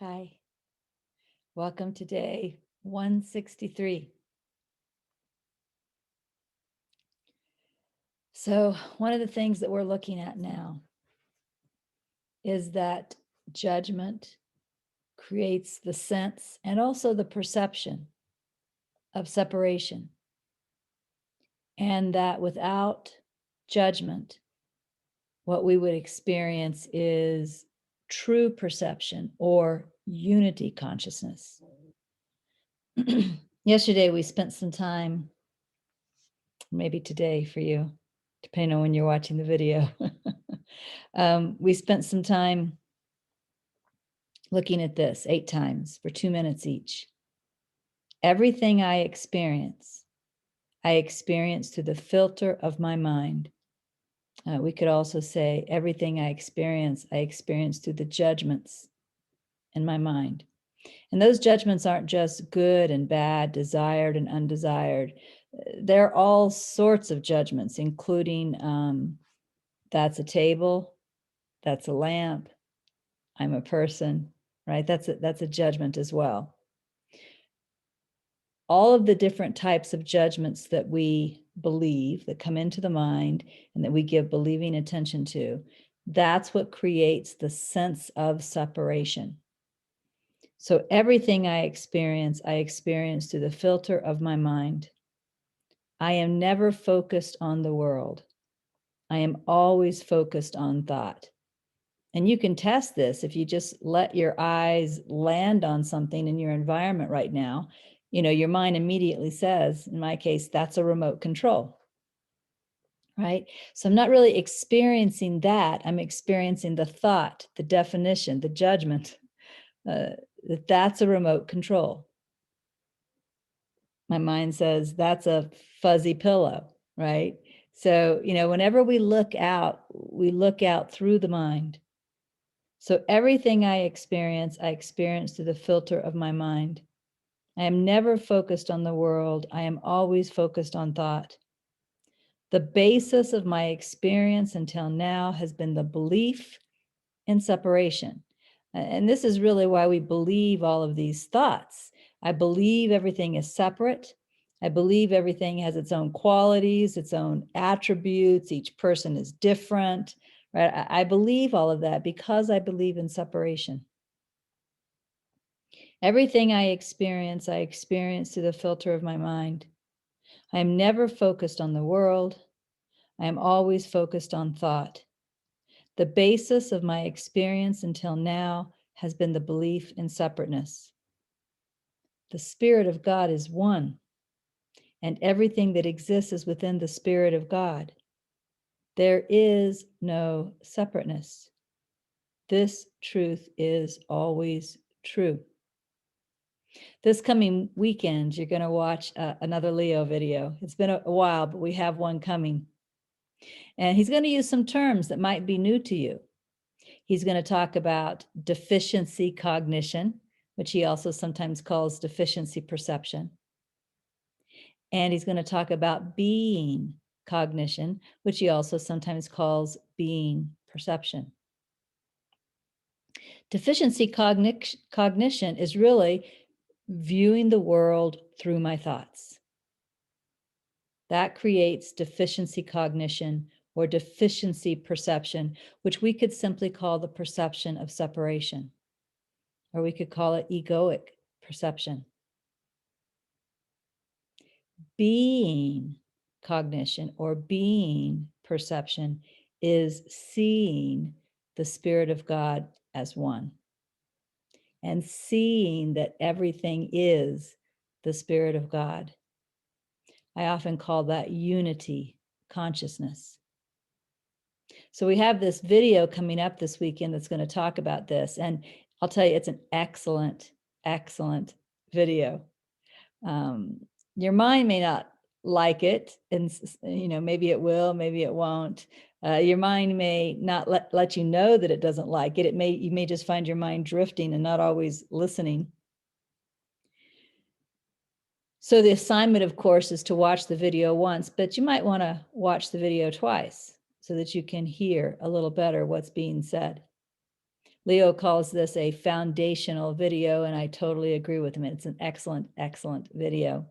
Hi, welcome to day 163. So, one of the things that we're looking at now is that judgment creates the sense and also the perception of separation, and that without judgment, what we would experience is true perception or unity consciousness. Yesterday, we spent some time, maybe today for you, depending on when you're watching the video. We spent some time looking at this 8 times for 2 minutes each. Everything I experience through the filter of my mind. We could also say everything I experience through the judgments in my mind. And those judgments aren't just good and bad, desired and undesired. They're all sorts of judgments, including that's a table, that's a lamp, I'm a person, right? That's a judgment as well. All of the different types of judgments that we believe that come into the mind and that we give believing attention to, that's what creates the sense of separation. So everything I experience through the filter of my mind. I am never focused on the world. I am always focused on thought. And you can test this if you just let your eyes land on something in your environment right now. Your mind immediately says, in my case, that's a remote control, right? So I'm not really experiencing that. I'm experiencing the thought, the definition, the judgment, that's a remote control. My mind says, that's a fuzzy pillow, right? So, whenever we look out through the mind. So everything I experience through the filter of my mind. I am never focused on the world. I am always focused on thought. The basis of my experience until now has been the belief in separation. And this is really why we believe all of these thoughts. I believe everything is separate. I believe everything has its own qualities, its own attributes. Each person is different. Right? I believe all of that because I believe in separation. Everything I experience through the filter of my mind. I am never focused on the world. I am always focused on thought. The basis of my experience until now has been the belief in separateness. The Spirit of God is one, and everything that exists is within the Spirit of God. There is no separateness. This truth is always true. This coming weekend, you're going to watch another Leo video. It's been a while, but we have one coming. And he's going to use some terms that might be new to you. He's going to talk about deficiency cognition, which he also sometimes calls deficiency perception. And he's going to talk about being cognition, which he also sometimes calls being perception. Deficiency cognition is really viewing the world through my thoughts. That creates deficiency cognition or deficiency perception, which we could simply call the perception of separation, or we could call it egoic perception. Being cognition or being perception is seeing the Spirit of God as one and seeing that everything is the Spirit of God. I often call that unity consciousness. So we have this video coming up this weekend that's going to talk about this. And I'll tell you, it's an excellent, excellent video. Your mind may not like it, and maybe it will, maybe it won't. Your mind may not let you know that it doesn't like it. You may just find your mind drifting and not always listening. So the assignment, of course, is to watch the video once, but you might want to watch the video twice so that you can hear a little better what's being said. Leo calls this a foundational video, and I totally agree with him. It's an excellent, excellent video.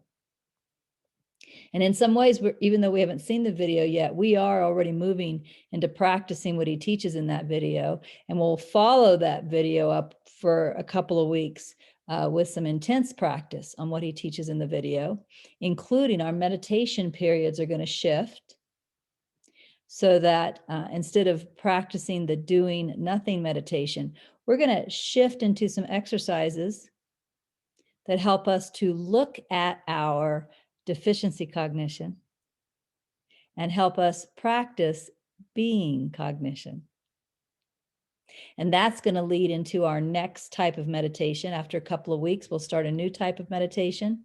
And in some ways, even though we haven't seen the video yet, we are already moving into practicing what he teaches in that video. And we'll follow that video up for a couple of weeks with some intense practice on what he teaches in the video, including our meditation periods are going to shift so that instead of practicing the doing nothing meditation, we're going to shift into some exercises that help us to look at our deficiency cognition and help us practice being cognition. And that's going to lead into our next type of meditation. After a couple of weeks, we'll start a new type of meditation,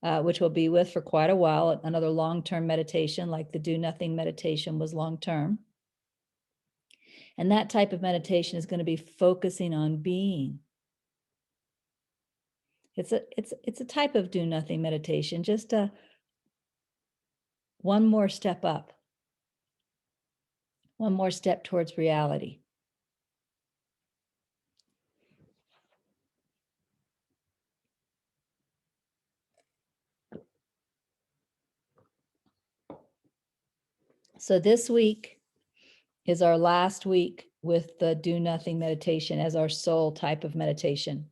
which we'll be with for quite a while, another long-term meditation, like the do nothing meditation was long-term. And that type of meditation is going to be focusing on being. It's a type of do nothing meditation, just one more step up, one more step towards reality. So this week is our last week with the do nothing meditation as our sole type of meditation.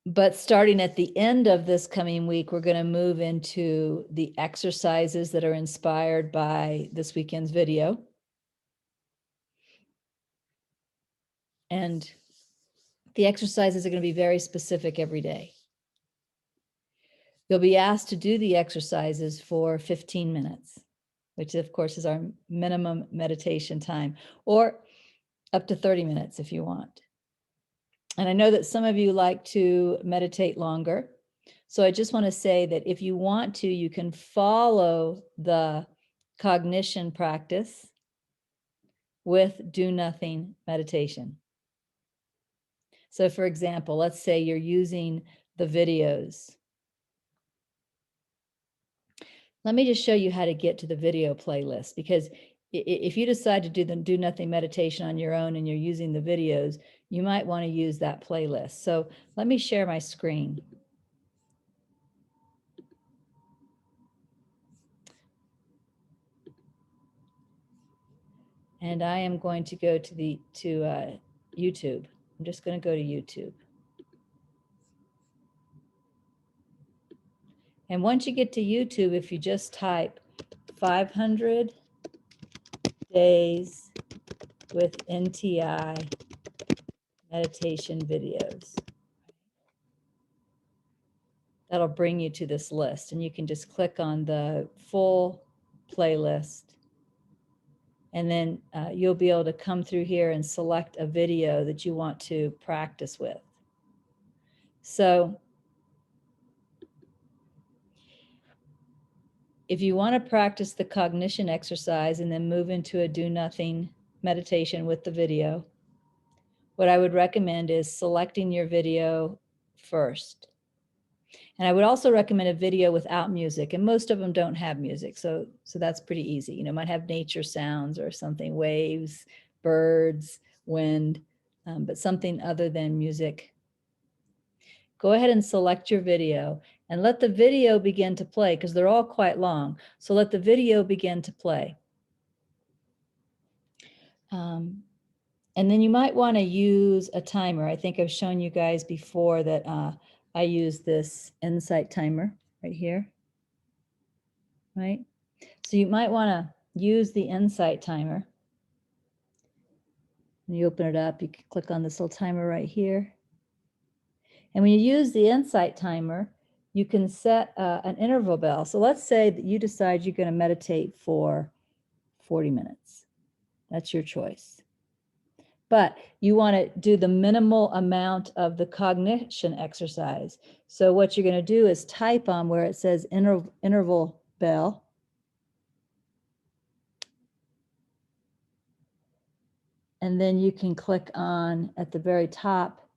But starting at the end of this coming week, we're going to move into the exercises that are inspired by this weekend's video. And the exercises are going to be very specific every day. You'll be asked to do the exercises for 15 minutes, which of course is our minimum meditation time, or up to 30 minutes if you want. And I know that some of you like to meditate longer. So I just want to say that if you want to, you can follow the cognition practice with do nothing meditation. So for example, let's say you're using the videos. Let me just show you how to get to the video playlist, because if you decide to do the do nothing meditation on your own and you're using the videos, you might want to use that playlist. So let me share my screen. And I am going to go to YouTube. I'm just going to go to YouTube. And once you get to YouTube, if you just type 500 days with NTI meditation videos, that'll bring you to this list. And you can just click on the full playlist. And then you'll be able to come through here and select a video that you want to practice with. So if you want to practice the cognition exercise and then move into a do nothing meditation with the video, what I would recommend is selecting your video first. And I would also recommend a video without music, and most of them don't have music. So that's pretty easy. You know, might have nature sounds or something, waves, birds, wind, but something other than music. Go ahead and select your video and let the video begin to play, because they're all quite long. So let the video begin to play. And then you might want to use a timer. I think I've shown you guys before that I use this Insight timer right here, right? So you might want to use the Insight timer. When you open it up, you can click on this little timer right here. And when you use the Insight timer, you can set an interval bell. So let's say that you decide you're going to meditate for 40 minutes. That's your choice. But you want to do the minimal amount of the cognition exercise. So what you're going to do is type on where it says interval bell. And then you can click on at the very top,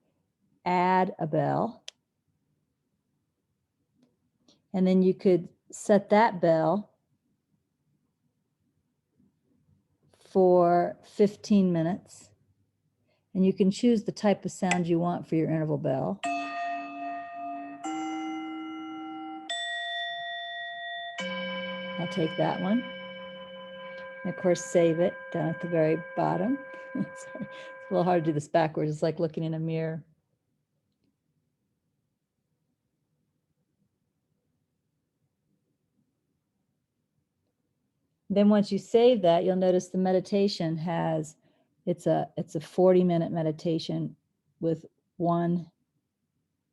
add a bell. And then you could set that bell for 15 minutes. And you can choose the type of sound you want for your interval bell. I'll take that one. And of course, save it down at the very bottom. Sorry. It's a little hard to do this backwards. It's like looking in a mirror. Then once you save that, you'll notice the meditation has, it's a 40-minute meditation with one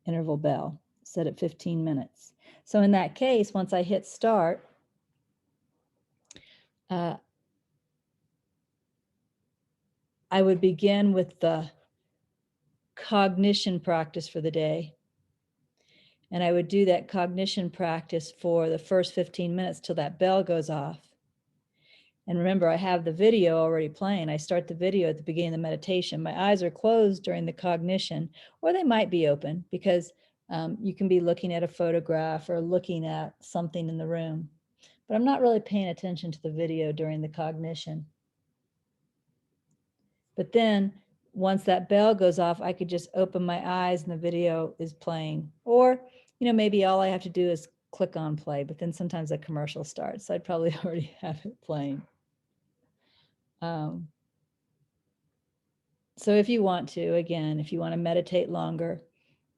interval bell set at 15 minutes. So in that case, once I hit start, I would begin with the cognition practice for the day. And I would do that cognition practice for the first 15 minutes till that bell goes off. And remember, I have the video already playing. I start the video at the beginning of the meditation. My eyes are closed during the cognition, or they might be open because you can be looking at a photograph or looking at something in the room. But I'm not really paying attention to the video during the cognition. But then once that bell goes off, I could just open my eyes and the video is playing. Or, maybe all I have to do is click on play, but then sometimes a commercial starts. So I'd probably already have it playing. So if you want to, again, if you want to meditate longer,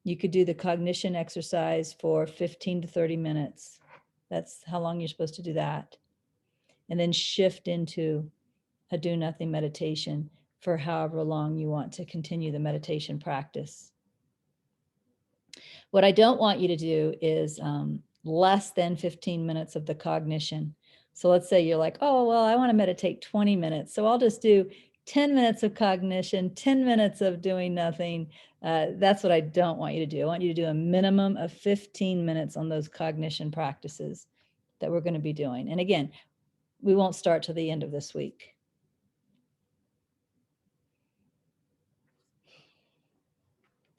you could do the cognition exercise for 15 to 30 minutes. That's how long you're supposed to do that. And then shift into a do nothing meditation for however long you want to continue the meditation practice. What I don't want you to do is less than 15 minutes of the cognition. So let's say you're like, oh, well, I want to meditate 20 minutes. So I'll just do 10 minutes of cognition, 10 minutes of doing nothing. That's what I don't want you to do. I want you to do a minimum of 15 minutes on those cognition practices that we're going to be doing. And again, we won't start till the end of this week.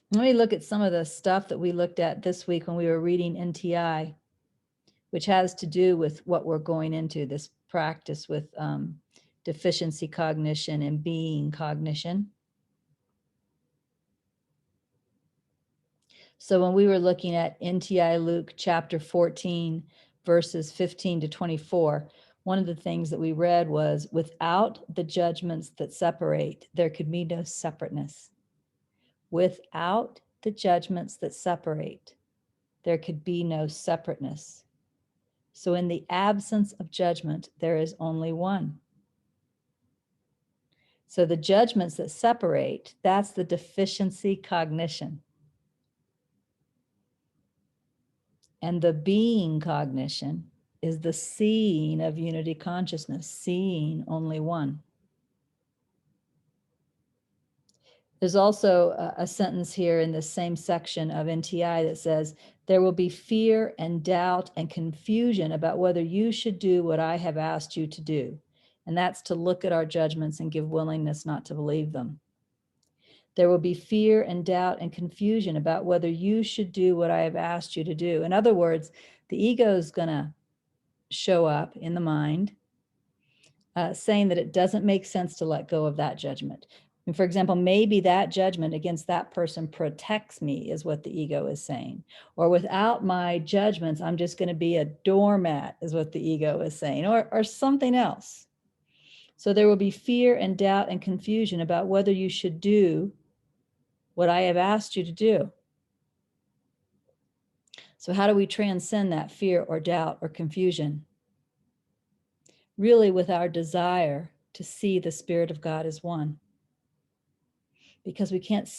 Let me look at some of the stuff that we looked at this week when we were reading NTI, which has to do with what we're going into, this practice with deficiency cognition and being cognition. So when we were looking at NTI Luke chapter 14, verses 15 to 24, one of the things that we read was, without the judgments that separate, there could be no separateness. Without the judgments that separate, there could be no separateness. So in the absence of judgment, there is only one. So the judgments that separate, that's the deficiency cognition. And the being cognition is the seeing of unity consciousness, seeing only one. There's also a sentence here in the same section of NTI that says, there will be fear and doubt and confusion about whether you should do what I have asked you to do. And that's to look at our judgments and give willingness not to believe them. There will be fear and doubt and confusion about whether you should do what I have asked you to do. In other words, the ego is going to show up in the mind saying that it doesn't make sense to let go of that judgment. And for example, maybe that judgment against that person protects me, is what the ego is saying. Or without my judgments, I'm just going to be a doormat, is what the ego is saying, or something else. So there will be fear and doubt and confusion about whether you should do what I have asked you to do. So how do we transcend that fear or doubt or confusion? Really with our desire to see the Spirit of God as one. Because we can't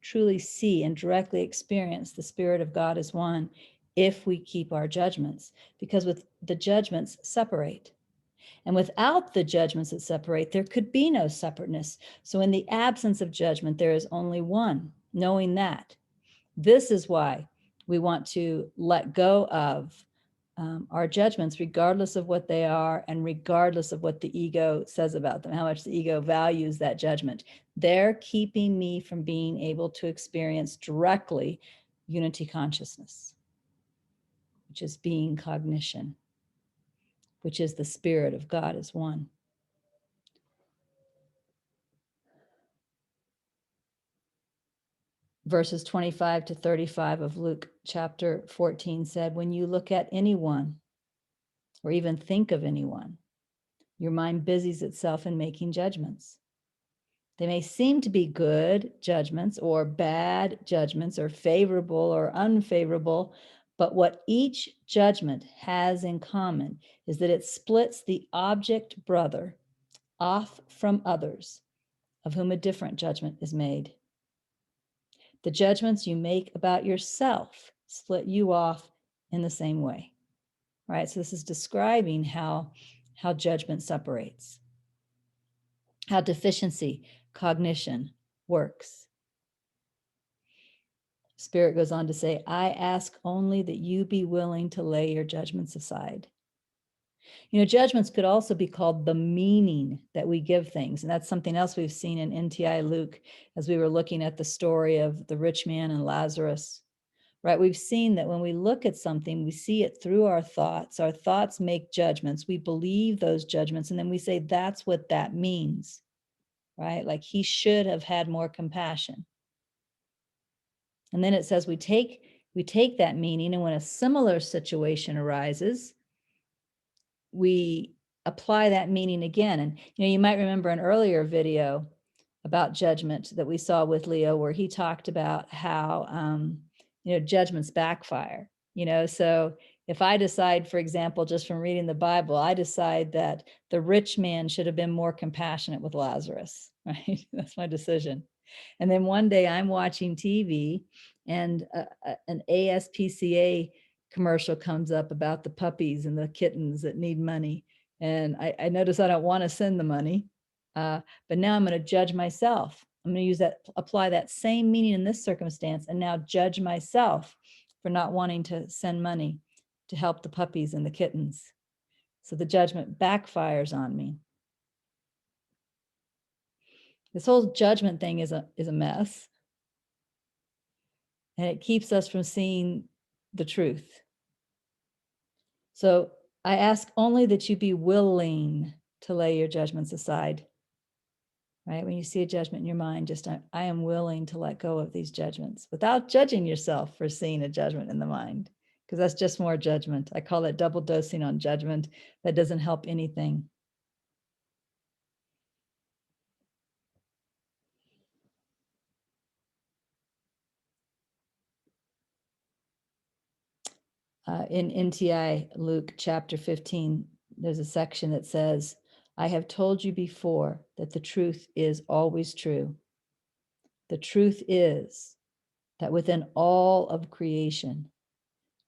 truly see and directly experience the Spirit of God as one if we keep our judgments, because with the judgments separate. And without the judgments that separate, there could be no separateness. So in the absence of judgment, there is only one, knowing that. This is why we want to let go of our judgments, regardless of what they are and regardless of what the ego says about them, how much the ego values that judgment. They're keeping me from being able to experience directly unity consciousness, which is being cognition, which is the Spirit of God as one. verses 25 to 35 of Luke chapter 14 said, when you look at anyone or even think of anyone, your mind busies itself in making judgments. They may seem to be good judgments or bad judgments or favorable or unfavorable, but what each judgment has in common is that it splits the object brother off from others of whom a different judgment is made. The judgments you make about yourself split you off in the same way, right? So this is describing how judgment separates, how deficiency cognition works. Spirit goes on to say, I ask only that you be willing to lay your judgments aside. You know, judgments could also be called the meaning that we give things. And that's something else we've seen in NTI Luke as we were looking at the story of the rich man and Lazarus, right? We've seen that when we look at something, we see it through our thoughts. Our thoughts make judgments. We believe those judgments, and then we say, that's what that means, right? Like he should have had more compassion. And then it says we take that meaning, and when a similar situation arises, we apply that meaning again. And you might remember an earlier video about judgment that we saw with Leo, where he talked about how judgments backfire. So if I decide, for example, just from reading the Bible, I decide that the rich man should have been more compassionate with Lazarus, right? That's my decision. And then one day I'm watching TV and an ASPCA commercial comes up about the puppies and the kittens that need money. And I notice I don't want to send the money, but now I'm going to judge myself. I'm going to apply that same meaning in this circumstance, and now judge myself for not wanting to send money to help the puppies and the kittens. So the judgment backfires on me. This whole judgment thing is a mess. And it keeps us from seeing the truth. So I ask only that you be willing to lay your judgments aside, right? When you see a judgment in your mind, just I am willing to let go of these judgments without judging yourself for seeing a judgment in the mind, because that's just more judgment. I call it double dosing on judgment. That doesn't help anything. In NTI Luke chapter 15, there's a section that says, I have told you before that the truth is always true. The truth is that within all of creation,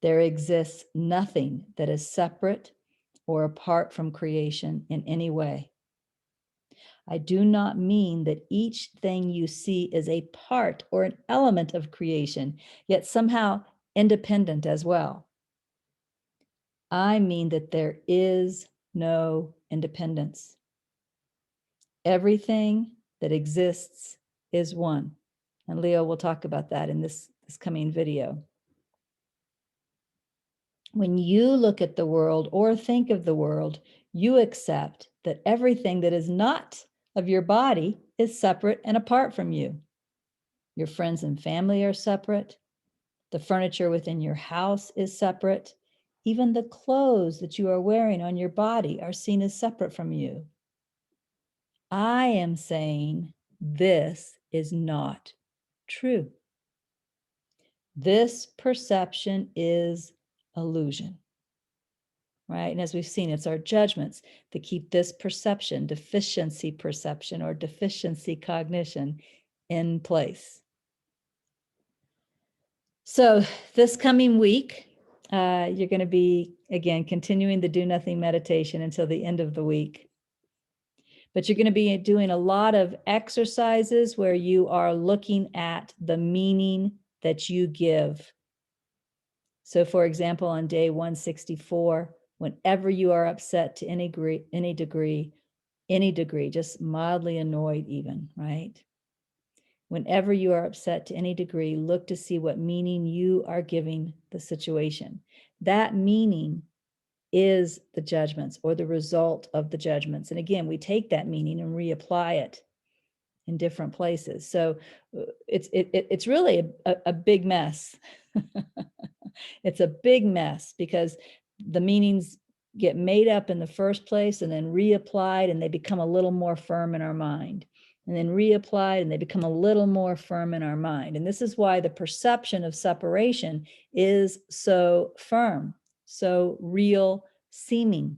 there exists nothing that is separate or apart from creation in any way. I do not mean that each thing you see is a part or an element of creation, yet somehow independent as well. I mean that there is no independence. Everything that exists is one. And Leo will talk about that in this coming video. When you look at the world or think of the world, you accept that everything that is not of your body is separate and apart from you. Your friends and family are separate. The furniture within your house is separate. Even the clothes that you are wearing on your body are seen as separate from you. I am saying this is not true. This perception is illusion, right? And as we've seen, it's our judgments that keep this perception, deficiency perception or deficiency cognition, in place. So this coming week, you're going to be, again, continuing the do nothing meditation until the end of the week. But you're going to be doing a lot of exercises where you are looking at the meaning that you give. So for example, on day 164, whenever you are upset to any degree, just mildly annoyed even, right? Whenever you are upset to any degree, look to see what meaning you are giving the situation. That meaning is the judgments or the result of the judgments. And again, we take that meaning and reapply it in different places. So it's really a big mess. It's a big mess because the meanings get made up in the first place and then reapplied, and they become a little more firm in our mind, and then reapplied and they become a little more firm in our mind. And this is why the perception of separation is so firm, so real seeming.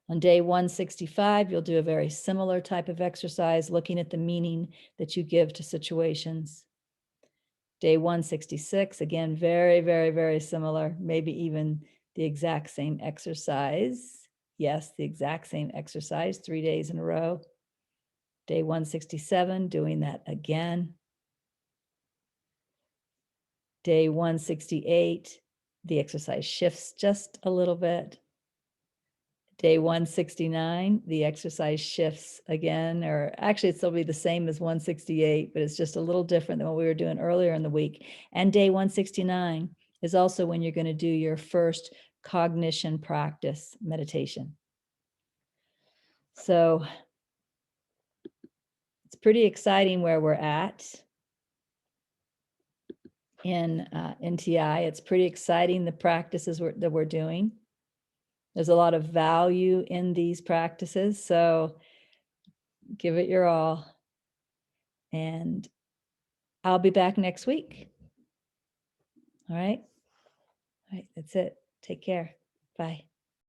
On day 165, you'll do a very similar type of exercise, looking at the meaning that you give to situations. Day 166, again, very, very, very similar, maybe even the exact same exercise. Yes, the exact same exercise, 3 days in a row. Day 167, doing that again. Day 168, the exercise shifts just a little bit. Day 169, the exercise shifts again, or actually it's still be the same as 168, but it's just a little different than what we were doing earlier in the week. And day 169 is also when you're going to do your first cognition practice meditation. So it's pretty exciting where we're at in NTI. It's pretty exciting, the practices that we're doing. There's a lot of value in these practices, so give it your all. And I'll be back next week. All right. All right. That's it. Take care. Bye.